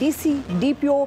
DC, DPO,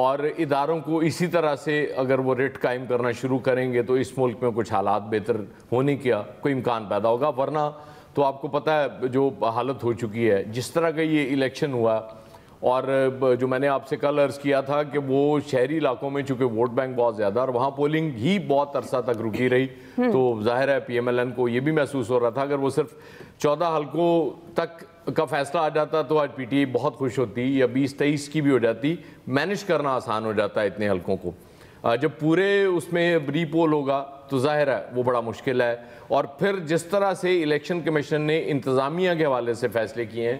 اور اداروں کو اسی طرح سے اگر وہ ریٹ قائم کرنا شروع کریں گے تو اس ملک میں کچھ حالات بہتر ہونے کا کوئی امکان پیدا ہوگا. ورنہ تو آپ کو پتہ ہے جو حالت ہو چکی ہے, جس طرح کا یہ الیکشن ہوا, اور جو میں نے آپ سے کل عرض کیا تھا کہ وہ شہری علاقوں میں چونکہ ووٹ بینک بہت زیادہ اور وہاں پولنگ ہی بہت عرصہ تک رکی رہی, تو ظاہر ہے پی ایم ایل این کو یہ بھی محسوس ہو رہا تھا اگر وہ صرف 14 حلقوں تک کا فیصلہ آ جاتا تو آج پی ٹی آئی بہت خوش ہوتی, یا 20-23 کی بھی ہو جاتی, مینج کرنا آسان ہو جاتا ہے اتنے حلقوں کو. جب پورے اس میں ری پول ہوگا تو ظاہر ہے وہ بڑا مشکل ہے. اور پھر جس طرح سے الیکشن کمیشن نے انتظامیہ کے حوالے سے فیصلے کیے ہیں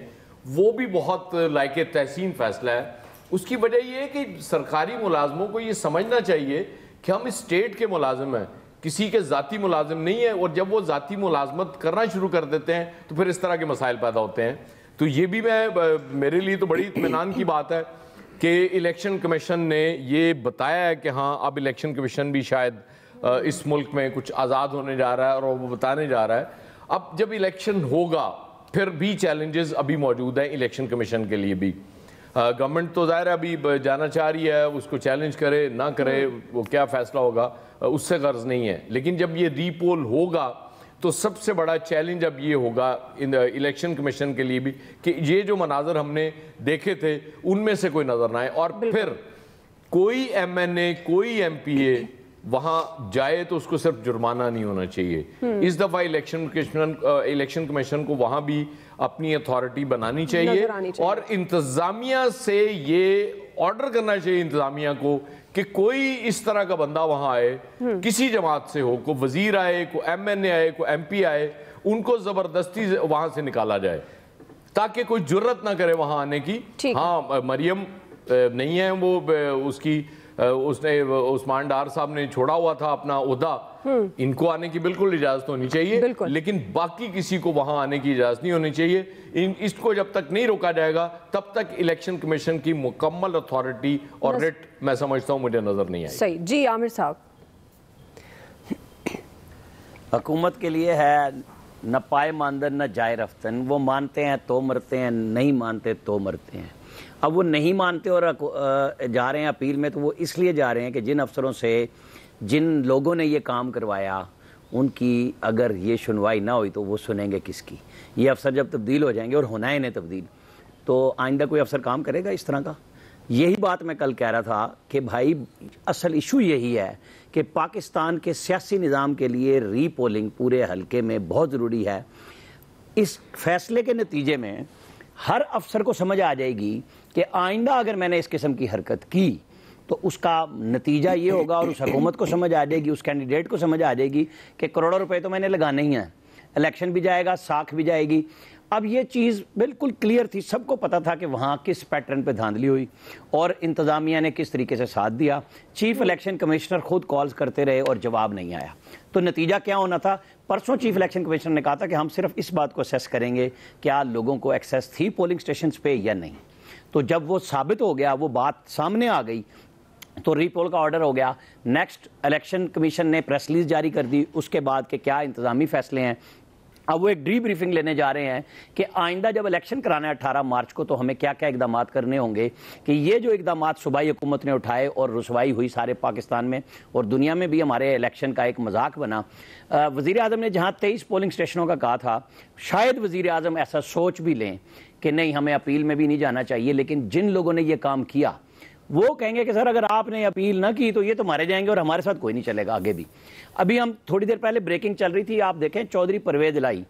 وہ بھی بہت لائق تحسین فیصلہ ہے. اس کی وجہ یہ ہے کہ سرکاری ملازموں کو یہ سمجھنا چاہیے کہ ہم اسٹیٹ کے ملازم ہیں, کسی کے ذاتی ملازم نہیں ہے, اور جب وہ ذاتی ملازمت کرنا شروع کر دیتے ہیں تو پھر اس طرح کے مسائل پیدا ہوتے ہیں. تو یہ بھی میرے لیے تو بڑی اطمینان کی بات ہے کہ الیکشن کمیشن نے یہ بتایا ہے کہ ہاں اب الیکشن کمیشن بھی شاید اس ملک میں کچھ آزاد ہونے جا رہا ہے, اور وہ بتانے جا رہا ہے. اب جب الیکشن ہوگا پھر بھی چیلنجز ابھی موجود ہیں الیکشن کمیشن کے لیے بھی. گورنمنٹ تو ظاہر ہے ابھی جانا چاہ رہی ہے, اس کو چیلنج کرے نہ کرے وہ کیا فیصلہ ہوگا اس سے غرض نہیں ہے, لیکن جب یہ ری پول ہوگا تو سب سے بڑا چیلنج اب یہ ہوگا الیکشن کمیشن کے لیے بھی کہ یہ جو مناظر ہم نے دیکھے تھے ان میں سے کوئی نظر نہ آئے, اور پھر کوئی ایم این اے کوئی ایم پی اے وہاں جائے تو اس کو صرف جرمانہ نہیں ہونا چاہیے. اس دفعہ الیکشن کمیشن کو وہاں بھی اپنی اتھارٹی بنانی چاہیے, اور انتظامیہ سے یہ آرڈر کرنا چاہیے انتظامیہ کو کہ کوئی اس طرح کا بندہ وہاں آئے, کسی جماعت سے ہو, کوئی وزیر آئے, کوئی ایم این اے آئے, کوئی ایم پی آئے, ان کو زبردستی وہاں سے نکالا جائے تاکہ کوئی جرت نہ کرے وہاں آنے کی. ہاں مریم نہیں ہے وہ, اس نے عثمان ڈار صاحب نے چھوڑا ہوا تھا اپنا عہدہ, ان کو آنے کی بالکل اجازت ہونی چاہیے, لیکن باقی کسی کو وہاں آنے کی اجازت نہیں ہونی چاہیے. اس کو جب تک نہیں روکا جائے گا تب تک الیکشن کمیشن کی مکمل اتھارٹی اور ریٹ میں سمجھتا ہوں مجھے نظر نہیں آئی. صحیح. جی عامر صاحب. حکومت کے لیے ہے نہ پائے ماندن نہ جائے رفتن, وہ مانتے ہیں تو مرتے ہیں, نہیں مانتے تو مرتے ہیں. اب وہ نہیں مانتے اور جا رہے ہیں اپیل میں, تو وہ اس لیے جا رہے ہیں کہ جن افسروں سے جن لوگوں نے یہ کام کروایا ان کی اگر یہ سنوائی نہ ہوئی تو وہ سنیں گے کس کی. یہ افسر جب تبدیل ہو جائیں گے, اور ہونا ہے انہیں تبدیل, تو آئندہ کوئی افسر کام کرے گا اس طرح کا. یہی بات میں کل کہہ رہا تھا کہ بھائی اصل ایشو یہی ہے کہ پاکستان کے سیاسی نظام کے لیے ری پولنگ پورے حلقے میں بہت ضروری ہے. اس فیصلے کے نتیجے میں ہر افسر کو سمجھ آ جائے گی کہ آئندہ اگر میں نے اس قسم کی حرکت کی تو اس کا نتیجہ یہ ہوگا, اور اس حکومت کو سمجھ آ جائے گی, اس کینڈیڈیٹ کو سمجھ آ جائے گی کہ کروڑوں روپے تو میں نے لگانے ہی ہیں, الیکشن بھی جائے گا, ساکھ بھی جائے گی. اب یہ چیز بالکل کلیئر تھی, سب کو پتا تھا کہ وہاں کس پیٹرن پہ دھاندلی ہوئی اور انتظامیہ نے کس طریقے سے ساتھ دیا. چیف الیکشن کمشنر خود کالز کرتے رہے اور جواب نہیں آیا. تو نتیجہ کیا ہونا تھا؟ پرسوں چیف الیکشن کمشنر نے کہا تھا کہ ہم صرف اس بات کو اسیس کریں گے کیا لوگوں کو ایکسیس تھی پولنگ سٹیشنز پہ یا نہیں. تو جب وہ ثابت ہو گیا, وہ بات سامنے آ گئی, تو ری پول کا آرڈر ہو گیا. نیکسٹ الیکشن کمیشن نے پریس ریلیز جاری کر دی اس کے بعد کہ کیا انتظامی فیصلے ہیں. اب وہ ایک ڈی بریفنگ لینے جا رہے ہیں کہ آئندہ جب الیکشن کرانا ہے 18 مارچ کو, تو ہمیں کیا کیا اقدامات کرنے ہوں گے, کہ یہ جو اقدامات صوبائی حکومت نے اٹھائے اور رسوائی ہوئی سارے پاکستان میں اور دنیا میں بھی ہمارے الیکشن کا ایک مذاق بنا. وزیر اعظم نے جہاں 23 پولنگ اسٹیشنوں کا کہا تھا, شاید وزیر اعظم ایسا سوچ بھی لیں کہ نہیں ہمیں اپیل میں بھی نہیں جانا چاہیے, لیکن جن لوگوں نے یہ کام کیا وہ کہیں گے کہ سر اگر آپ نے اپیل نہ کی تو یہ تو مارے جائیں گے اور ہمارے ساتھ کوئی نہیں چلے گا آگے بھی. ابھی ہم تھوڑی دیر پہلے بریکنگ چل رہی تھی, آپ دیکھیں چودھری پرویز الہی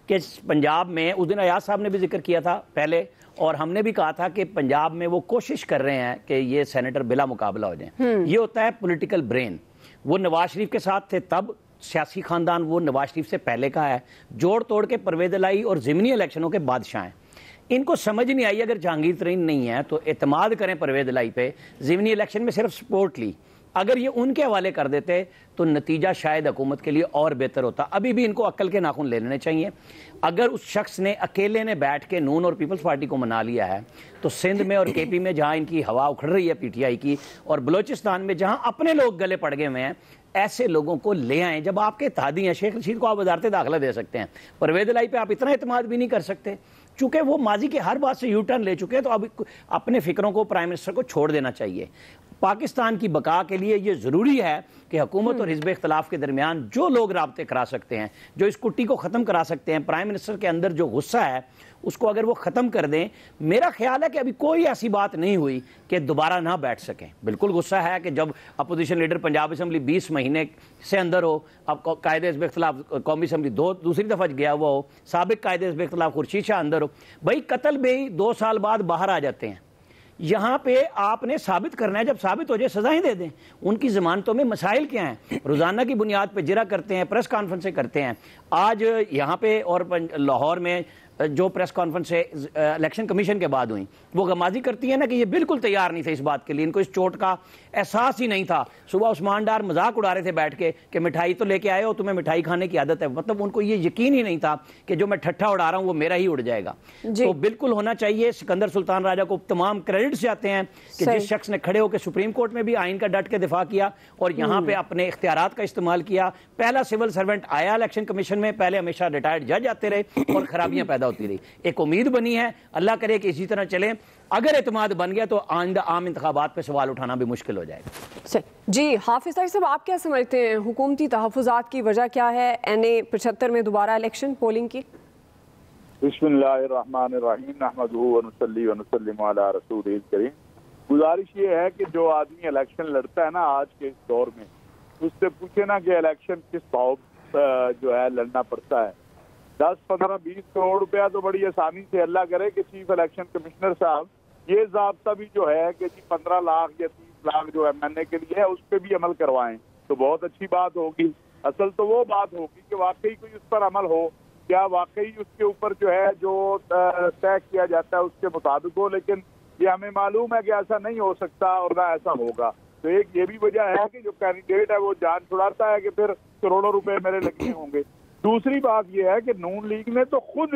کہ پنجاب میں اس دن ایاز صاحب نے بھی ذکر کیا تھا پہلے, اور ہم نے بھی کہا تھا کہ پنجاب میں وہ کوشش کر رہے ہیں کہ یہ سینیٹر بلا مقابلہ ہو جائیں. یہ ہوتا ہے پولیٹیکل برین. وہ نواز شریف کے ساتھ تھے تب, سیاسی خاندان وہ نواز شریف سے پہلے کا ہے, جوڑ توڑ کے پرویز الہی اور ضمنی الیکشنوں کے بادشاہ ہیں. ان کو سمجھ نہیں آئی اگر جہانگیر ترین نہیں ہے تو اعتماد کریں پرویز الہی پہ. ضمنی الیکشن میں صرف سپورٹ لی, اگر یہ ان کے حوالے کر دیتے تو نتیجہ شاید حکومت کے لیے اور بہتر ہوتا. ابھی بھی ان کو عقل کے ناخن لے لینے چاہیے. اگر اس شخص نے اکیلے نے بیٹھ کے نون اور پیپلز پارٹی کو منا لیا ہے تو سندھ میں اور کے پی میں جہاں ان کی ہوا اکھڑ رہی ہے پی ٹی آئی کی, اور بلوچستان میں جہاں اپنے لوگ گلے پڑ گئے ہوئے ہیں, ایسے لوگوں کو لے آئیں. جب آپ کے اتحادی ہیں, شیخ رشید کو آپ وزارت داخلہ دے سکتے ہیں, پرویز الہی پہ آپ اتنا اعتماد بھی نہیں کر سکتے. چونکہ وہ ماضی کے ہر بات سے یو ٹرن لے چکے ہیں، تو اب اپنے فکروں کو پرائم منسٹر کو چھوڑ دینا چاہیے۔ پاکستان کی بقا کے لیے یہ ضروری ہے کہ حکومت اور حزب اختلاف کے درمیان جو لوگ رابطے کرا سکتے ہیں، جو اس کٹی کو ختم کرا سکتے ہیں، پرائم منسٹر کے اندر جو غصہ ہے اس کو اگر وہ ختم کر دیں، میرا خیال ہے کہ ابھی کوئی ایسی بات نہیں ہوئی کہ دوبارہ نہ بیٹھ سکیں۔ بالکل غصہ ہے کہ جب اپوزیشن لیڈر پنجاب اسمبلی 20 مہینے سے اندر ہو، اب قائد حزب اختلاف قومی اسمبلی دوسری دفعہ گیا ہوا ہو، سابق قائد حزب اختلاف خورشید شاہ اندر ہو، بھائی قتل بھی 2 سال بعد باہر آ جاتے ہیں۔ یہاں پہ آپ نے ثابت کرنا ہے، جب ثابت ہو جائے سزائیں دے دیں۔ ان کی ضمانتوں میں مسائل کیا ہیں؟ روزانہ کی بنیاد پہ جرا کرتے ہیں، پریس کانفرنسیں کرتے ہیں۔ آج یہاں پہ اور لاہور میں جو پریس کانفرنس الیکشن کمیشن کے بعد ہوئیں، وہ غمازی کرتی ہیں نا کہ یہ بالکل تیار نہیں تھے اس بات کے لیے، ان کو اس چوٹ کا احساس ہی نہیں تھا۔ صبح عثمان ڈار مذاق اڑا رہے تھے بیٹھ کے کہ مٹھائی تو لے کے آئے ہو، تمہیں مٹھائی کھانے کی عادت ہے، مطلب ان کو یہ یقین ہی نہیں تھا کہ جو میں ٹھٹھا اڑا رہا ہوں وہ میرا ہی اڑ جائے گا۔ تو بالکل ہونا چاہیے۔ سکندر سلطان راجہ کو تمام کریڈٹس جاتے ہیں کہ جس شخص نے کھڑے ہو کے سپریم کورٹ میں بھی آئین کا ڈٹ کے دفاع کیا اور یہاں پہ اپنے اختیارات کا استعمال کیا۔ پہلا سول سرونٹ آیا الیکشن کمیشن میں، پہلے ہمیشہ ریٹائرڈ جج آتے رہے اور خرابیاں پیدا ہوتی رہی۔ ایک امید بنی ہے، اللہ کرے کہ اسی طرح چلیں۔ اگر اعتماد بن گیا تو آئندہ عام انتخابات پہ سوال اٹھانا بھی مشکل ہو جائے گا۔ جی حافظ طاہر صاحب، آپ کیا سمجھتے ہیں حکومتی تحفظات کی وجہ کیا ہے NA 75 میں دوبارہ الیکشن پولنگ کی؟ بسم اللہ الرحمن الرحیم، نحمدہ ونصلی ونسلم علی رسول الکریم۔ گزارش یہ ہے کہ جو آدمی الیکشن لڑتا ہے نا آج کے اس دور میں، اس سے پوچھے نا کہ الیکشن کس بھاؤ جو ہے لڑنا پڑتا ہے۔ 10 15 20 کروڑ روپیہ تو بڑی آسانی سے، اللہ کرے کہ چیف الیکشن کمشنر صاحب یہ ضابطہ بھی جو ہے کہ 15 لاکھ یا 30 لاکھ جو MNA کے لیے ہے اس پہ بھی عمل کروائیں تو بہت اچھی بات ہوگی۔ اصل تو وہ بات ہوگی کہ واقعی کوئی اس پر عمل ہو، کیا واقعی اس کے اوپر جو ہے جو طے کیا جاتا ہے اس کے مطابق ہو، لیکن یہ ہمیں معلوم ہے کہ ایسا نہیں ہو سکتا اور نہ ایسا ہوگا۔ تو ایک یہ بھی وجہ ہے کہ جو کینڈیڈیٹ ہے وہ جان چھڑاتا ہے کہ پھر کروڑوں روپے میرے لگنے ہوں گے۔ دوسری بات یہ ہے کہ نون لیگ نے تو خود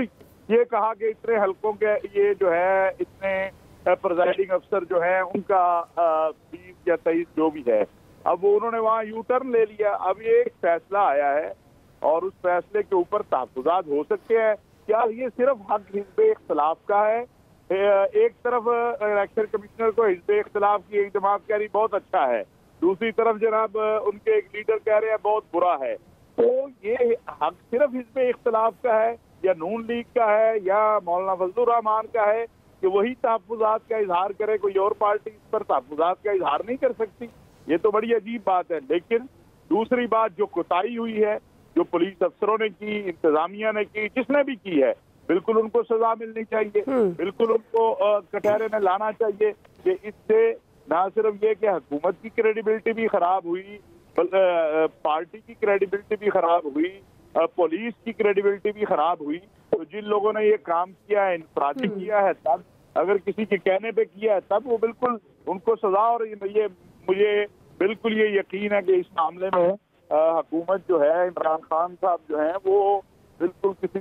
یہ کہا کہ اتنے حلقوں کے یہ جو ہے اتنے پریزائڈنگ افسر جو ہیں ان کا 20 یا 23 جو بھی ہے، اب وہ انہوں نے وہاں یو ٹرن لے لیا۔ اب یہ ایک فیصلہ آیا ہے اور اس فیصلے کے اوپر تحفظات ہو سکتے ہیں۔ کیا یہ صرف حق حزب اختلاف کا ہے؟ ایک طرف الیکشن کمشنر کو حزب اختلاف کی ایک جماعت کہہ رہی بہت اچھا ہے، دوسری طرف جناب ان کے ایک لیڈر کہہ رہے ہیں بہت برا ہے۔ تو یہ حق صرف حزب اختلاف کا ہے یا نون لیگ کا ہے یا مولانا فضل الرحمان کا ہے کہ وہی تحفظات کا اظہار کرے، کوئی اور پارٹی اس پر تحفظات کا اظہار نہیں کر سکتی؟ یہ تو بڑی عجیب بات ہے۔ لیکن دوسری بات جو کوتاہی ہوئی ہے، جو پولیس افسروں نے کی، انتظامیہ نے کی، جس نے بھی کی ہے، بالکل ان کو سزا ملنی چاہیے، بالکل ان کو کٹہرے میں لانا چاہیے کہ اس سے نہ صرف یہ کہ حکومت کی کریڈیبلٹی بھی خراب ہوئی، پارٹی کی کریڈیبلٹی بھی خراب ہوئی، پولیس کی کریڈیبلٹی بھی خراب ہوئی۔ تو جن لوگوں نے یہ کام کیا ہے، انفرادی کیا ہے، تب اگر کسی کے کہنے پہ کیا ہے تب وہ بالکل ان کو سزا، اور یہ مجھے بالکل یہ یقین ہے کہ اس معاملے میں حکومت جو ہے، عمران خان صاحب جو ہیں وہ بالکل کسی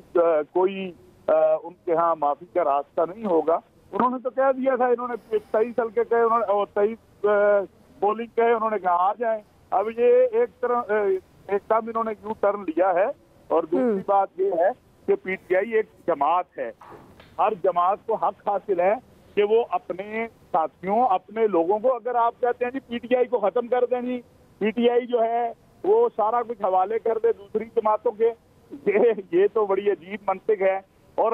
کوئی ان کے ہاں معافی کا راستہ نہیں ہوگا۔ انہوں نے تو کہہ دیا تھا، انہوں نے 23 ہلکے کہے، انہوں نے 23 پولنگ کہے، انہوں نے کہا آ جائیں۔ اب یہ ایک دم انہوں نے یو ٹرن لیا ہے۔ اور دوسری بات یہ ہے کہ PTI ایک جماعت ہے، ہر جماعت کو حق حاصل ہے کہ وہ اپنے ساتھیوں، اپنے لوگوں کو، اگر آپ کہتے ہیں جی PTI کو ختم کر دیں، جی PTI جو ہے وہ سارا کچھ حوالے کر دے دوسری جماعتوں کے، یہ تو بڑی عجیب منطق ہے۔ اور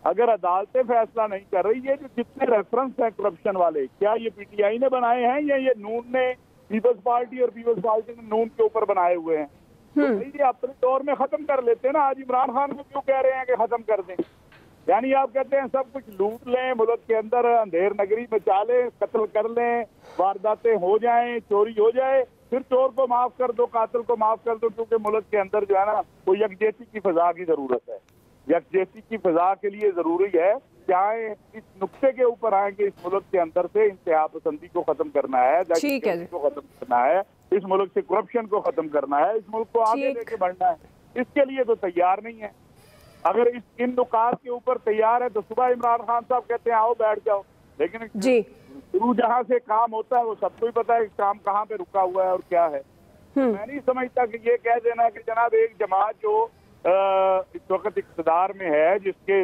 اگر عدالتیں فیصلہ نہیں کر رہی، یہ جو جتنے ریفرنس ہیں کرپشن والے، کیا یہ PTI نے بنائے ہیں یا یہ نون نے، پیپلز پارٹی اور پیپلز پارٹی نے نون کے اوپر بنائے ہوئے ہیں؟ یہ اپنے دور میں ختم کر لیتے ہیں نا۔ آج عمران خان کو کیوں کہہ رہے ہیں کہ ختم کر دیں؟ یعنی آپ کہتے ہیں سب کچھ لوٹ لیں، ملک کے اندر اندھیر نگری مچا لیں، قتل کر لیں، وارداتیں ہو جائیں، چوری ہو جائے، پھر چور کو معاف کر دو، قاتل کو معاف کر دو، کیونکہ ملک کے اندر جو ہے نا وہ یکجہتی کی فضا کی ضرورت ہے۔ یکجہتی کی فضا کے لیے ضروری ہے کہ آئیں اس نقطے کے اوپر آئیں کہ اس ملک کے اندر سے انتہا پسندی کو ختم کرنا ہے، دہشت گردی کو ختم کرنا ہے، اس ملک سے کرپشن کو ختم کرنا ہے، اس ملک کو آگے لے کے بڑھنا ہے۔ اس کے لیے تو تیار نہیں ہے۔ اگر ان نکات کے اوپر تیار ہے تو صبح عمران خان صاحب کہتے ہیں آؤ بیٹھ جاؤ، لیکن شروع جہاں سے کام ہوتا ہے وہ سب کو ہی پتا ہے کہ کام کہاں پہ رکا ہوا ہے اور کیا ہے۔ میں نہیں سمجھتا کہ یہ کہہ دینا کہ جناب ایک جماعت جو اس وقت اقتدار میں ہے، جس کے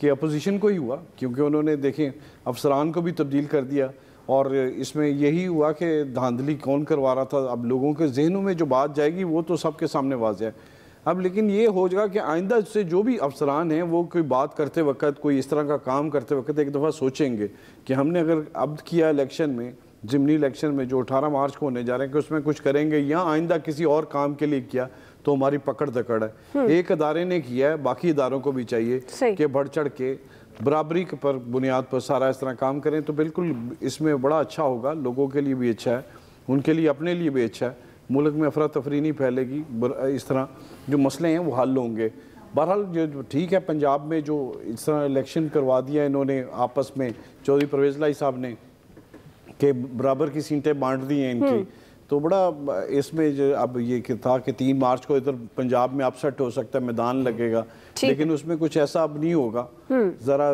کہ اپوزیشن کو ہی ہوا، کیونکہ انہوں نے دیکھیں افسران کو بھی تبدیل کر دیا، اور اس میں یہی ہوا کہ دھاندلی کون کروا رہا تھا. اب لوگوں کے ذہنوں میں جو بات جائے گی وہ تو سب کے سامنے واضح ہے. اب لیکن یہ ہو جائے گا کہ آئندہ سے جو بھی افسران ہیں وہ کوئی بات کرتے وقت، کوئی اس طرح کا کام کرتے وقت ایک دفعہ سوچیں گے کہ ہم نے اگر اب کیا الیکشن میں، ضمنی الیکشن میں جو 18 مارچ کو ہونے جا رہے ہیں، کہ اس میں کچھ کریں گے یا آئندہ کسی اور کام کے لیے کیا تو ہماری پکڑ دکڑ ہے. ایک ادارے نے کیا ہے، باقی اداروں کو بھی چاہیے کہ بڑھ چڑھ کے برابری پر بنیاد پر سارا اس طرح کام کریں، تو بالکل اس میں بڑا اچھا ہوگا، لوگوں کے لیے بھی اچھا ہے، ان کے لیے اپنے لیے بھی اچھا ہے. ملک میں افراتفری نہیں پھیلے گی، اس طرح جو مسئلے ہیں وہ حل ہوں گے. بہرحال جو ٹھیک ہے، پنجاب میں جو اس طرح الیکشن کروا دیا انہوں نے آپس میں، چودھری پرویز لائی صاحب نے، کہ برابر کی سیٹیں بانٹ دی ہیں ان کی، تو بڑا اس میں اب یہ تھا کہ 3 مارچ کو ادھر پنجاب میں اپسٹ ہو سکتا ہے، میدان لگے گا، لیکن اس میں کچھ ایسا اب نہیں ہوگا. ذرا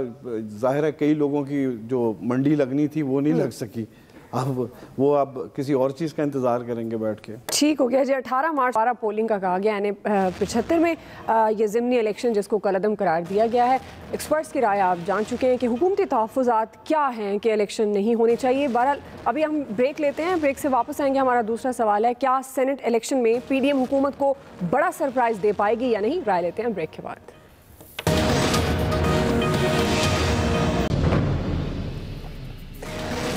ظاہر ہے کئی لوگوں کی جو منڈی لگنی تھی وہ نہیں لگ سکی، اب کسی اور چیز کا انتظار کریں گے بیٹھ کے. ٹھیک ہو گیا جی. 18 مارچ 12 پولنگ کا کہا گیا، یعنی 75 میں یہ ضمنی الیکشن جس کو کالعدم قرار دیا گیا ہے. ایکسپرٹس کی رائے آپ جان چکے ہیں کہ حکومتی تحفظات کیا ہیں کہ الیکشن نہیں ہونے چاہیے. بہرحال ابھی ہم بریک لیتے ہیں، بریک سے واپس آئیں گے. ہمارا دوسرا سوال ہے، کیا سینٹ الیکشن میں پی ڈی ایم حکومت کو بڑا سرپرائز دے پائے گی یا نہیں؟ رائے لیتے ہیں بریک کے بعد.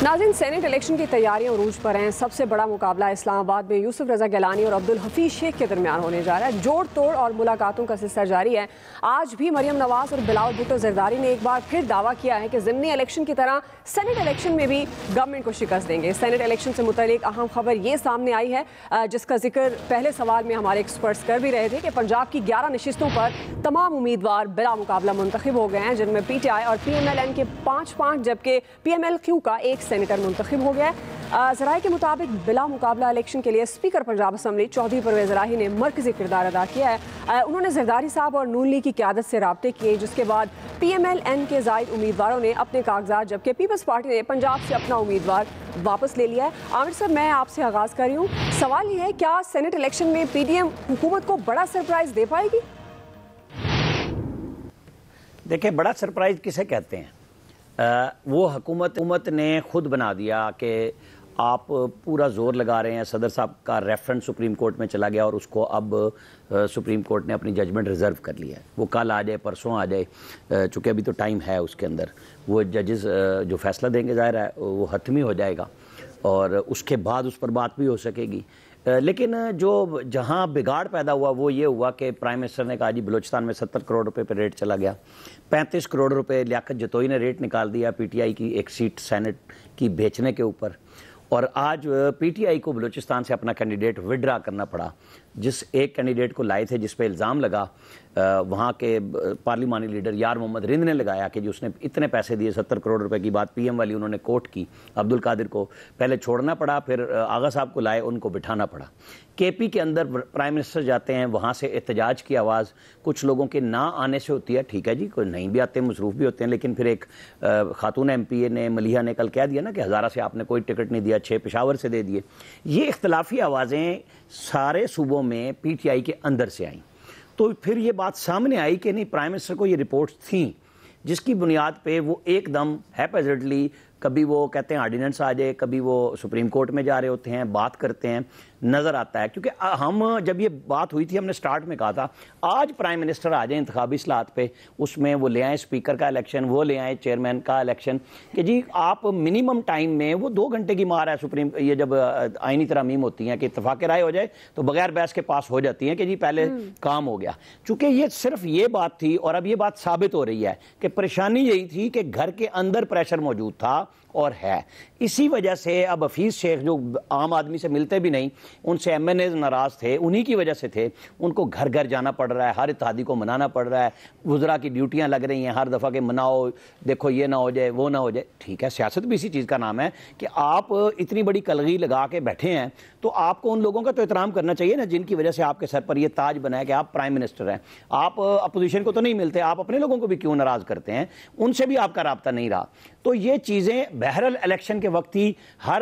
ناظرین، سینٹ الیکشن کی تیاریاں عروج پر ہیں. سب سے بڑا مقابلہ اسلام آباد میں یوسف رضا گیلانی اور عبدالحفیظ شیخ کے درمیان ہونے جا رہا ہے. جوڑ توڑ اور ملاقاتوں کا سلسلہ جاری ہے. آج بھی مریم نواز اور بلاول بھٹو زرداری نے ایک بار پھر دعویٰ کیا ہے کہ ضمنی الیکشن کی طرح سینٹ الیکشن میں بھی گورنمنٹ کو شکست دیں گے. سینٹ الیکشن سے متعلق اہم خبر یہ سامنے آئی ہے، جس کا ذکر پہلے سوال میں ہمارے ایکسپرٹس کر بھی رہے تھے، کہ پنجاب کی 11 نشستوں پر تمام امیدوار بلا مقابلہ منتخب ہو گئے ہیں، جن میں پی ٹی آئی اور پی ایم ایل این کے 5 جبکہ پی ایم ایل کیو کا 1 سینیٹر منتخب ہو گیا ہے. ذرائع کے مطابق بلا مقابلہ الیکشن کے لیے اسپیکر پنجاب اسمبلی چودھری پرویز الہی نے مرکزی کردار ادا کیا ہے. انہوں نے زرداری صاحب اور نون لیگ کی قیادت سے رابطے کیے، جس کے بعد پی ایم ایل این کے زائد امیدواروں نے اپنے کاغذات، جبکہ پیپلز پارٹی نے پنجاب سے اپنا امیدوار واپس لے لیا ہے. عامر صاحب، میں آپ سے آغاز کر رہی ہوں. سوال یہ ہے، کیا سینٹ الیکشن میں پی ڈی ایم حکومت کو بڑا سرپرائز دے پائے گی؟ دیکھیں، بڑا سرپرائز کسے کہتے ہیں؟ وہ حکومت نے خود بنا دیا کہ آپ پورا زور لگا رہے ہیں. صدر صاحب کا ریفرنس سپریم کورٹ میں چلا گیا اور اس کو اب سپریم کورٹ نے اپنی ججمنٹ ریزرو کر لیا ہے. وہ کل آ جائے، پرسوں آ جائے، چونکہ ابھی تو ٹائم ہے اس کے اندر. وہ ججز جو فیصلہ دیں گے ظاہر ہے وہ حتمی ہو جائے گا اور اس کے بعد اس پر بات بھی ہو سکے گی. لیکن جو جہاں بگاڑ پیدا ہوا وہ یہ ہوا کہ پرائم منسٹر نے کہا جی بلوچستان میں 70 کروڑ روپے پہ ریٹ چلا گیا. 35 کروڑ روپے لیاقت جتوئی نے ریٹ نکال دیا پی ٹی آئی کی ایک سیٹ سینٹ کی بیچنے کے اوپر. اور آج پی ٹی آئی کو بلوچستان سے اپنا کینڈیڈیٹ وڈرا کرنا پڑا. جس ایک کینڈیڈیٹ کو لائے تھے، جس پہ الزام لگا وہاں کے پارلیمانی لیڈر یار محمد رند نے لگایا کہ جی اس نے اتنے پیسے دیے، 70 کروڑ روپے کی بات پی ایم والی انہوں نے کوٹ کی. عبد القادر کو پہلے چھوڑنا پڑا، پھر آغا صاحب کو لائے، ان کو بٹھانا پڑا. کے پی کے اندر پرائم منسٹر جاتے ہیں، وہاں سے احتجاج کی آواز کچھ لوگوں کے نہ آنے سے ہوتی ہے. ٹھیک ہے جی، کوئی نہیں بھی آتے، مصروف بھی ہوتے ہیں، لیکن پھر ایک خاتون ایم پی اے نے، ملیحہ نے کل کہہ دیا نا کہ ہزارہ سے آپ نے کوئی ٹکٹ نہیں دیا، 6 پشاور سے دے دیے. یہ اختلافی آوازیں سارے صوبوں میں پی ٹی آئی کے اندر سے آئیں. تو پھر یہ بات سامنے آئی کہ نہیں، پرائم منسٹر کو یہ رپورٹس تھیں جس کی بنیاد پہ وہ ایک دم ہیپیزڈلی کبھی وہ کہتے ہیں آرڈیننس آ جائے، کبھی وہ سپریم کورٹ میں جا رہے ہوتے ہیں، بات کرتے ہیں، نظر آتا ہے. کیونکہ ہم جب یہ بات ہوئی تھی، ہم نے سٹارٹ میں کہا تھا آج پرائم منسٹر آ جائیں انتخابی اصلاحات پہ، اس میں وہ لے آئیں اسپیکر کا الیکشن، وہ لے آئیں چیئرمین کا الیکشن، کہ جی آپ منیمم ٹائم میں، وہ 2 گھنٹے کی مار ہے سپریم، یہ جب آئینی ترامیم ہوتی ہیں کہ اتفاق رائے ہو جائے تو بغیر بحث کے پاس ہو جاتی ہیں کہ جی پہلے کام ہو گیا. چونکہ یہ صرف یہ بات تھی اور اب یہ بات ثابت ہو رہی ہے کہ پریشانی یہی تھی کہ گھر کے اندر پریشر موجود تھا اور ہے. اسی وجہ سے اب حفیظ شیخ جو عام آدمی سے ملتے بھی نہیں، ان سے ایم این اے ناراض تھے، انہی کی وجہ سے تھے. ان کو گھر گھر جانا پڑ رہا ہے، ہر اتحادی کو منانا پڑ رہا ہے، وزراء کی ڈیوٹیاں لگ رہی ہیں ہر دفعہ کہ مناؤ، دیکھو یہ نہ ہو جائے، وہ نہ ہو جائے. ٹھیک ہے، سیاست بھی اسی چیز کا نام ہے کہ آپ اتنی بڑی کلغی لگا کے بیٹھے ہیں تو آپ کو ان لوگوں کا تو احترام کرنا چاہیے نا جن کی وجہ سے آپ کے سر پر یہ تاج بنا ہے کہ آپ پرائم منسٹر ہیں. آپ اپوزیشن کو تو نہیں ملتے، آپ اپنے لوگوں کو بھی کیوں ناراض کرتے ہیں؟ ان سے بھی آپ کا رابطہ نہیں رہا. تو یہ چیزیں بہرحال الیکشن کے وقت ہی ہر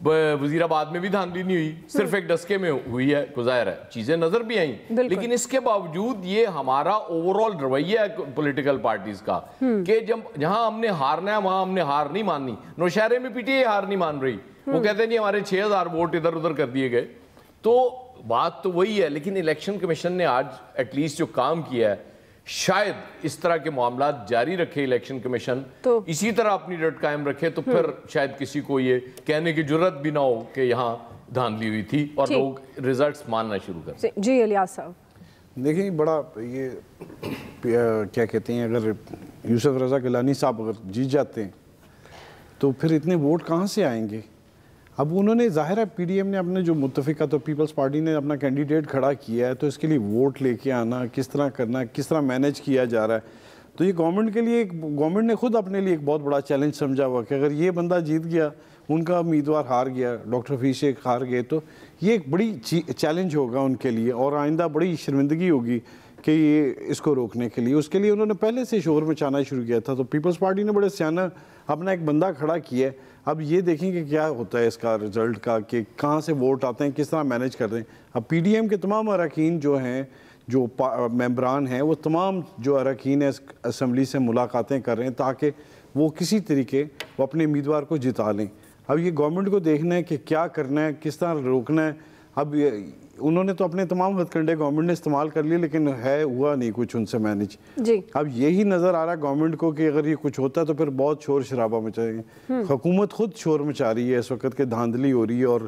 وزیر آباد میں بھی دھاندلی نہیں ہوئی, صرف ایک ڈسکے میں ہوئی ہے, ظاہر ہے چیزیں نظر بھی آئیں, لیکن اس کے باوجود یہ ہمارا اوور آل رویہ ہے پولیٹیکل پارٹیز کا کہ جہاں ہم نے ہارنا ہے وہاں ہم نے ہار نہیں ماننی. نوشہرے میں پی ٹی آئی ہار نہیں مان رہی, وہ کہتے ہیں جی ہمارے 6000 ووٹ ادھر ادھر کر دیے گئے. تو بات تو وہی ہے, لیکن الیکشن کمیشن نے آج ایٹ لیسٹ جو کام کیا ہے, شاید اس طرح کے معاملات جاری رکھے الیکشن کمیشن, تو اسی طرح اپنی ڈٹ قائم رکھے, تو پھر شاید کسی کو یہ کہنے کی جرت بھی نہ ہو کہ یہاں دھاندلی ہوئی تھی اور لوگ ریزلٹس ماننا شروع کر. جی الیاس صاحب دیکھیں بڑا یہ کیا کہتے ہیں, اگر یوسف رضا گیلانی صاحب اگر جیت جاتے ہیں تو پھر اتنے ووٹ کہاں سے آئیں گے؟ اب انہوں نے ظاہر ہے پی ڈی ایم نے اپنے جو متفقہ تو پیپلز پارٹی نے اپنا کینڈیڈیٹ کھڑا کیا ہے, تو اس کے لیے ووٹ لے کے آنا کس طرح کرنا, کس طرح مینیج کیا جا رہا ہے, تو یہ گورنمنٹ کے لیے گورنمنٹ نے خود اپنے لیے ایک بہت بڑا چیلنج سمجھا ہوا کہ اگر یہ بندہ جیت گیا, ان کا امیدوار ہار گیا, ڈاکٹر حفیظ شیخ ہار گئے, تو یہ ایک بڑی چیلنج ہوگا ان کے لیے, اور آئندہ بڑی شرمندگی ہوگی کہ یہ اس کو روکنے کے لیے. اس کے لیے انہوں نے پہلے سے شور مچانا شروع کیا تھا, تو پیپلز پارٹی نے بڑے سیانہ اپنا ایک بندہ کھڑا کیا ہے. اب یہ دیکھیں کہ کیا ہوتا ہے اس کا رزلٹ کا, کہ کہاں سے ووٹ آتے ہیں, کس طرح مینیج کرتے ہیں. اب پی ڈی ایم کے تمام اراکین جو ہیں, جو ممبران ہیں, وہ تمام جو اراکین اسمبلی سے ملاقاتیں کر رہے ہیں تاکہ وہ کسی طریقے وہ اپنے امیدوار کو جتا لیں. اب یہ گورنمنٹ کو دیکھنا ہے کہ کیا کرنا ہے, کس طرح روکنا ہے. اب انہوں نے تو اپنے تمام ہتھ کنڈے گورنمنٹ نے استعمال کر لیے, لیکن ہوا نہیں کچھ ان سے مینیج. اب یہی نظر آ رہا ہے گورنمنٹ کو کہ اگر یہ کچھ ہوتا ہے تو پھر بہت شور شرابہ مچائیں گے. حکومت خود شور مچا رہی ہے اس وقت کہ دھاندلی ہو رہی ہے, اور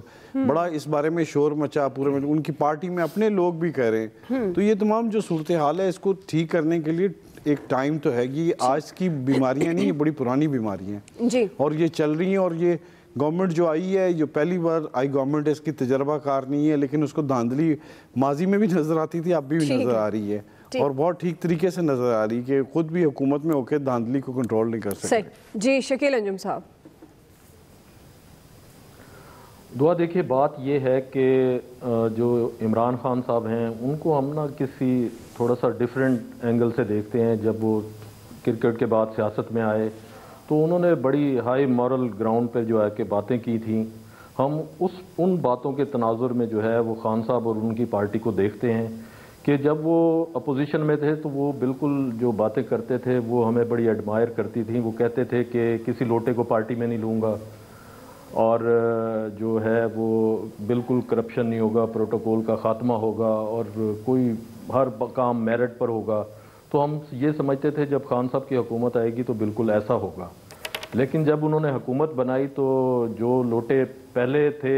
بڑا اس بارے میں شور مچا پورے میں ان کی پارٹی میں اپنے لوگ بھی کہہ رہے ہیں. تو یہ تمام جو صورتحال ہے اس کو ٹھیک کرنے کے لیے ایک ٹائم تو ہے. یہ آج کی بیماریاں نہیں, یہ بڑی پرانی بیماریاں ہیں اور یہ چل رہی ہیں. اور یہ گورنمنٹ جو آئی ہے, جو پہلی بار آئی گورنمنٹ ہے, اس کی تجربہ کار نہیں ہے, لیکن اس کو دھاندلی ماضی میں بھی نظر آتی تھی, اب بھی نظر آ رہی ہے, اور بہت ٹھیک طریقے سے نظر آ رہی ہے کہ خود بھی حکومت میں ہو کے دھاندلی کو کنٹرول نہیں کر سکتے. جی شکیل انجم صاحب. دعا دیکھیے بات یہ ہے کہ جو عمران خان صاحب ہیں ان کو ہم نا کسی تھوڑا سا ڈیفرنٹ اینگل سے دیکھتے ہیں. جب وہ کرکٹ کے بعد سیاست میں آئے تو انہوں نے بڑی ہائی مورل گراؤنڈ پہ جو ہے کہ باتیں کی تھیں. ہم ان باتوں کے تناظر میں جو ہے وہ خان صاحب اور ان کی پارٹی کو دیکھتے ہیں کہ جب وہ اپوزیشن میں تھے تو وہ بالکل جو باتیں کرتے تھے وہ ہمیں بڑی ایڈمائر کرتی تھیں. وہ کہتے تھے کہ کسی لوٹے کو پارٹی میں نہیں لوں گا, اور جو ہے وہ بالکل کرپشن نہیں ہوگا, پروٹوکول کا خاتمہ ہوگا, اور کوئی ہر کام میرٹ پر ہوگا. تو ہم یہ سمجھتے تھے جب خان صاحب کی حکومت آئے گی تو بالکل ایسا ہوگا. لیکن جب انہوں نے حکومت بنائی تو جو لوٹے پہلے تھے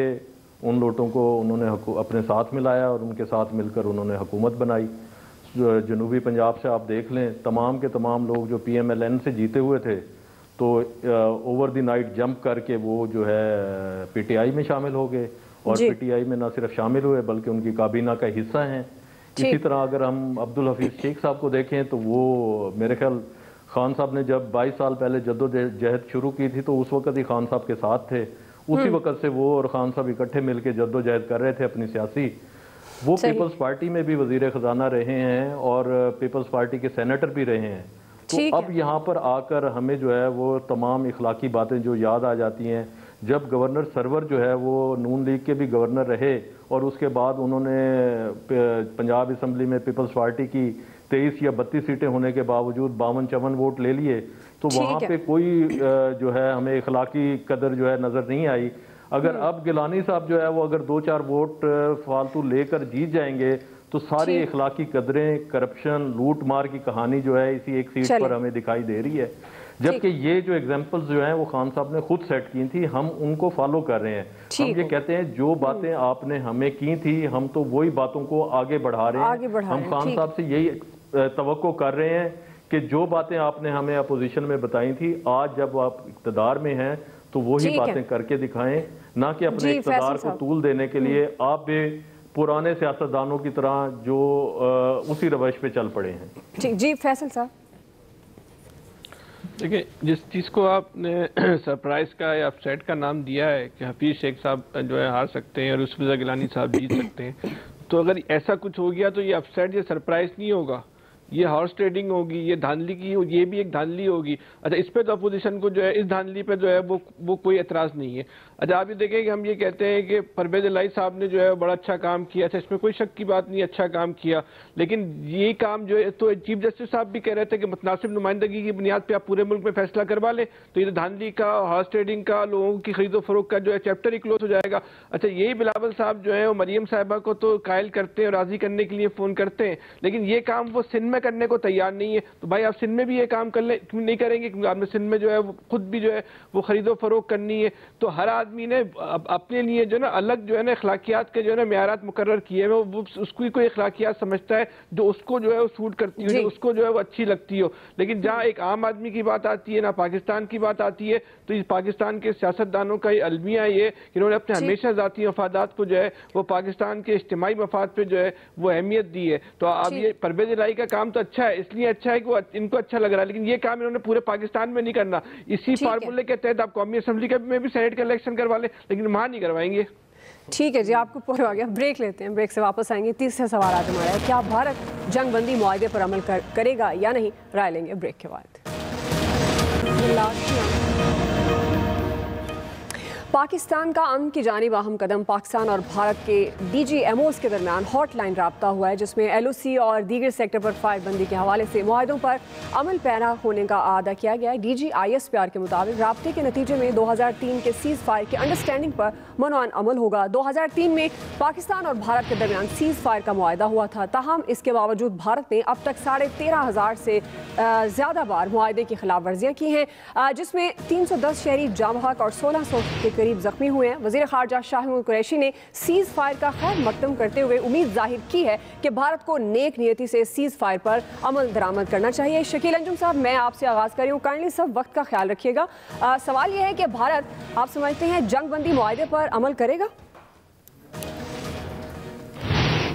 ان لوٹوں کو انہوں نے اپنے ساتھ ملایا, اور ان کے ساتھ مل کر انہوں نے حکومت بنائی. جنوبی پنجاب سے آپ دیکھ لیں, تمام کے تمام لوگ جو پی ایم ایل این سے جیتے ہوئے تھے تو اوور دی نائٹ جمپ کر کے وہ جو ہے پی ٹی آئی میں شامل ہو گئے, اور پی ٹی آئی میں نہ صرف شامل ہوئے بلکہ ان کی کابینہ کا حصہ ہیں. اسی طرح اگر ہم عبدالحفیظ شیخ صاحب کو دیکھیں تو وہ میرے خیال خان صاحب نے جب 22 سال پہلے جدوجہد شروع کی تھی تو اس وقت ہی خان صاحب کے ساتھ تھے. اسی وقت سے وہ اور خان صاحب اکٹھے مل کے جدوجہد کر رہے تھے اپنی سیاسی. وہ پیپلز پارٹی میں بھی وزیر خزانہ رہے ہیں اور پیپلز پارٹی کے سینیٹر بھی رہے ہیں. تو اب یہاں پر آ کر ہمیں جو ہے وہ تمام اخلاقی باتیں جو یاد آ جاتی ہیں. جب گورنر سرور جو ہے وہ نون لیگ کے بھی گورنر رہے اور اس کے بعد انہوں نے پنجاب اسمبلی میں پیپلز پارٹی کی 23 یا 32 سیٹیں ہونے کے باوجود 52-54 ووٹ لے لیے, تو وہاں پہ کوئی جو ہے ہمیں اخلاقی قدر جو ہے نظر نہیں آئی. اگر اب گیلانی صاحب جو ہے وہ اگر 2-4 ووٹ فالتو لے کر جیت جائیں گے تو ساری اخلاقی قدریں, کرپشن, لوٹ مار کی کہانی جو ہے اسی ایک سیٹ پر ہمیں دکھائی دے رہی ہے. جبکہ یہ جو ایگزامپلز جو ہیں وہ خان صاحب نے خود سیٹ کی تھی, ہم ان کو فالو کر رہے ہیں. ہم یہ کہتے ہیں جو باتیں آپ نے ہمیں کی تھی ہم تو وہی باتوں کو آگے بڑھا رہے ہیں. ہم خان صاحب سے یہی توقع کر رہے ہیں کہ جو باتیں آپ نے ہمیں اپوزیشن میں بتائی تھی آج جب آپ اقتدار میں ہیں تو وہی باتیں کر کے دکھائیں, نہ کہ اپنے اقتدار کو طول دینے کے لیے آپ بھی پرانے سیاستدانوں کی طرح جو اسی روش پہ چل پڑے ہیں. جی فیصل صاحب. دیکھیں جس چیز کو آپ نے سرپرائز کا یا اپسیٹ کا نام دیا ہے کہ حفیظ شیخ صاحب جو ہے ہار سکتے ہیں اور یوسف رضا گیلانی صاحب جیت سکتے ہیں, تو اگر ایسا کچھ ہو گیا تو یہ اپسیٹ یا سرپرائز نہیں ہوگا. یہ ہارس ٹریڈنگ ہوگی، یہ دھاندلی کی، یہ بھی ایک دھاندلی ہوگی. اچھا اس پہ تو اپوزیشن کو جو ہے اس دھاندلی پہ جو ہے وہ کوئی اعتراض نہیں ہے. اچھا آپ یہ دیکھیں کہ ہم یہ کہتے ہیں کہ پرویز الہی صاحب نے جو ہے بڑا اچھا کام کیا. اچھا اس میں کوئی شک کی بات نہیں، اچھا کام کیا، لیکن یہ کام جو ہے تو چیف جسٹس صاحب بھی کہہ رہے تھے کہ متناسب نمائندگی کی بنیاد پہ آپ پورے ملک میں فیصلہ کروا لیں، تو یہ دھاندلی کا، ہارس ٹریڈنگ کا، لوگوں کی خرید و فروخت کا جو ہے چیپٹر ہی کلوز ہو جائے گا. اچھا یہی بلاول صاحب جو ہے وہ مریم صاحبہ کو تو قائل کرتے ہیں، راضی کرنے کے لیے فون کرتے ہیں، لیکن یہ کام وہ سندھ میں کرنے کو تیار نہیں ہے. تو بھائی آپ سندھ میں بھی یہ کام کر لیں، کیوں نہیں کریں گے؟ کیونکہ آپ نے سندھ میں جو ہے خود بھی جو ہے وہ خرید و فروخت کرنی ہے. تو ہر آدمی نے اپنے لیے جو ہے نا الگ جو ہے نا اخلاقیات کے جو ہے نا معیارات مقرر کیے ہیں. وہ اس کو کوئی اخلاقیات سمجھتا ہے جو اس کو جو ہے وہ سوٹ کرتی ہو، جو اس کو جو ہے وہ اچھی لگتی ہو. لیکن جہاں ایک عام آدمی کی بات آتی ہے، نہ پاکستان کی بات آتی ہے، تو اس پاکستان کے سیاستدانوں کا یہ المیہ یہ کہ انہوں نے اپنے ہمیشہ ذاتی مفادات کو جو ہے وہ پاکستان کے اجتماعی مفاد پہ جو ہے وہ اہمیت دی ہے. تو اب یہ پرویز الہی کا کام تو اچھا ہے، اس لیے اچھا ہے کہ ان کو اچھا لگ رہا ہے، لیکن یہ کام انہوں نے پورے پاکستان میں نہیں کرنا. اسی فارمولے کے تحت آپ قومی اسمبلی میں بھی سینیٹ کا الیکشن کروا لیں، لیکن وہاں نہیں کروائیں گے. ٹھیک ہے جی، آپ کو پورا ہو گیا. بریک لیتے ہیں، بریک سے واپس آئیں گے. تیسرا سوال آج ہمارا ہے، کیا بھارت جنگ بندی معاہدے پر عمل کرے گا یا نہیں؟ رائے لیں گے بریک کے بعد. پاکستان کا امن کی جانب اہم قدم. پاکستان اور بھارت کے ڈی جی ایم اوز کے درمیان ہاٹ لائن رابطہ ہوا ہے، جس میں ایل او سی اور دیگر سیکٹر پر فائر بندی کے حوالے سے معاہدوں پر عمل پیرا ہونے کا اعادہ کیا گیا ہے. D G I S P R کے مطابق رابطے کے نتیجے میں 2003 کے سیز فائر کے انڈرسٹینڈنگ پر منوعن عمل ہوگا. 2003 میں پاکستان اور بھارت کے درمیان سیز فائر کا معاہدہ ہوا تھا. تاہم اس کے باوجود بھارت نے اب تک 13,500 سے زیادہ بار معاہدے کی خلاف ورزیاں کی ہیں، جس میں 310 شہری جاں بحق اور 1600 کے قریب زخمی ہوئے ہیں. وزیر خارجہ شاہ محمود قریشی نے سیز فائر کا خیر مقدم کرتے ہوئے امید ظاہر کی ہے کہ بھارت کو نیک نیتی سے سیز فائر پر عمل درآمد کرنا چاہیے. شکیل انجم صاحب، میں آپ سے آغاز کر رہی ہوں. کائنڈلی سب وقت کا خیال رکھیے گا. سوال یہ ہے کہ بھارت آپ سمجھتے ہیں جنگ بندی معاہدے پر عمل کرے گا؟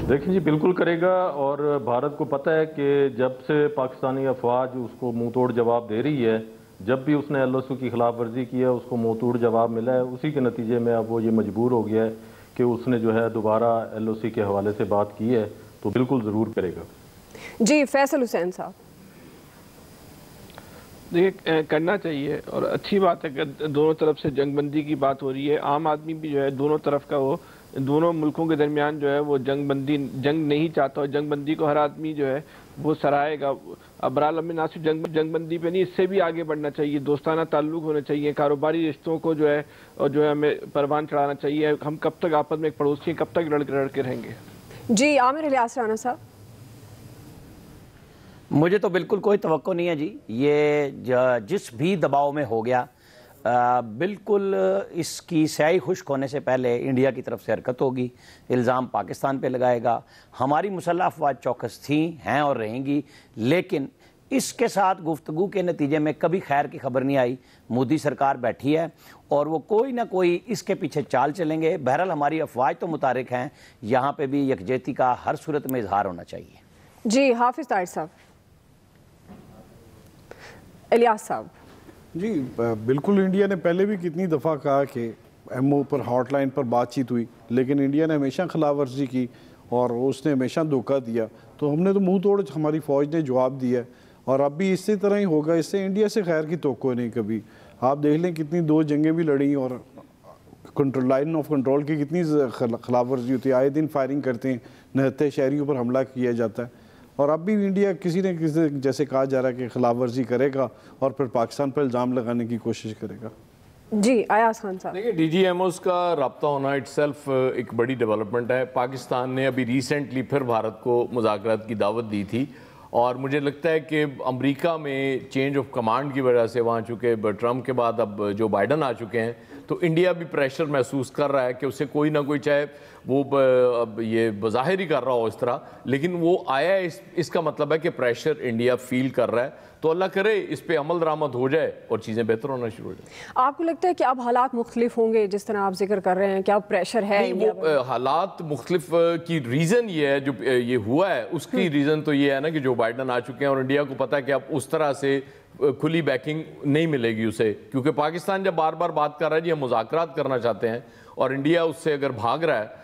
دیکھیں جی، بالکل کرے گا. اور بھارت کو پتہ ہے کہ جب سے پاکستانی افواج اس کو منہ توڑ جواب دے رہی ہے، جب بھی اس نے ایل او سی کی خلاف ورزی کی ہے اس کو منہ توڑ جواب ملا ہے. اسی کے نتیجے میں اب وہ یہ مجبور ہو گیا ہے کہ اس نے جو ہے دوبارہ ایل او سی کے حوالے سے بات کی ہے، تو بالکل ضرور کرے گا. جی فیصل حسین صاحب. دیکھیں کرنا چاہیے اور اچھی بات ہے کہ دونوں طرف سے جنگ بندی کی بات ہو رہی ہے. عام آدمی بھی جو ہے دونوں طرف کا وہ دونوں ملکوں کے درمیان جو ہے وہ جنگ نہیں چاہتا، اور جنگ بندی کو ہر آدمی جو ہے وہ سراہے گا. ابرال امن ناصر جنگ بندی پہ نہیں، اس سے بھی آگے بڑھنا چاہیے. دوستانہ تعلق ہونے چاہیے، کاروباری رشتوں کو جو ہے اور جو ہے ہمیں پروان چڑھانا چاہیے. ہم کب تک آپس میں ایک پڑوسی کب تک لڑ کے رہیں گے؟ جی عامر الیاس رانا صاحب. مجھے تو بالکل کوئی توقع نہیں ہے جی. یہ جس بھی دباؤ میں ہو گیا، بالکل اس کی سیاہی خشک ہونے سے پہلے انڈیا کی طرف سے حرکت ہوگی، الزام پاکستان پہ لگائے گا. ہماری مسلح افواج چوکس تھیں، ہیں اور رہیں گی، لیکن اس کے ساتھ گفتگو کے نتیجے میں کبھی خیر کی خبر نہیں آئی. مودی سرکار بیٹھی ہے اور وہ کوئی نہ کوئی اس کے پیچھے چال چلیں گے. بہرحال ہماری افواج تو متحرک ہیں، یہاں پہ بھی یکجہتی کا ہر صورت میں اظہار ہونا چاہیے. جی حافظ طاہر صاحب. الیاس صاحب. جی بالکل، انڈیا نے پہلے بھی کتنی دفعہ کہا کہ ایم او پر ہاٹ لائن پر بات چیت ہوئی، لیکن انڈیا نے ہمیشہ خلاف ورزی کی اور اس نے ہمیشہ دھوکہ دیا. تو ہم نے تو منہ توڑ ہماری فوج نے جواب دیا ہے، اور اب بھی اسی طرح ہی ہوگا. اس سے انڈیا سے خیر کی توقع نہیں کبھی. آپ دیکھ لیں کتنی 2 جنگیں بھی لڑیں اور لائن آف کنٹرول کی کتنی خلاف ورزی ہوتی ہے. آئے دن فائرنگ کرتے ہیں، نہتے شہریوں پر حملہ کیا جاتا ہے. اور اب بھی انڈیا کسی نہ کسی جیسے کہا جا رہا ہے کہ خلاف ورزی کرے گا اور پھر پاکستان پر الزام لگانے کی کوشش کرے گا. جی ایاز خان صاحب. دیکھیں ڈی جی ایم اوز کا رابطہ ہونا اٹ سیلف ایک بڑی ڈیولپمنٹ ہے. پاکستان نے ابھی ریسنٹلی پھر بھارت کو مذاکرات کی دعوت دی تھی، اور مجھے لگتا ہے کہ امریکہ میں چینج آف کمانڈ کی وجہ سے وہاں چونکہ ٹرمپ کے بعد اب جو بائیڈن آ چکے ہیں، تو انڈیا بھی پریشر محسوس کر رہا ہے کہ اسے کوئی نہ کوئی، چاہے وہ یہ بظاہر ہی کر رہا ہو اس طرح، لیکن وہ آیا ہے. اس کا مطلب ہے کہ پریشر انڈیا فیل کر رہا ہے. تو اللہ کرے اس پہ عمل درآمد ہو جائے اور چیزیں بہتر ہونا شروع ہو جائیں. آپ کو لگتا ہے کہ اب حالات مختلف ہوں گے جس طرح آپ ذکر کر رہے ہیں کہ اب پریشر ہے؟ وہ حالات مختلف کی ریزن یہ ہے جو یہ ہوا ہے، اس کی ریزن تو یہ ہے نا کہ جو بائیڈن آ چکے ہیں اور انڈیا کو پتا ہے کہ اب اس طرح سے کھلی بیکنگ نہیں ملے گی اسے، کیونکہ پاکستان جب بار بار بات کر رہا ہے جی ہم مذاکرات کرنا چاہتے ہیں اور انڈیا اس سے اگر بھاگ رہا ہے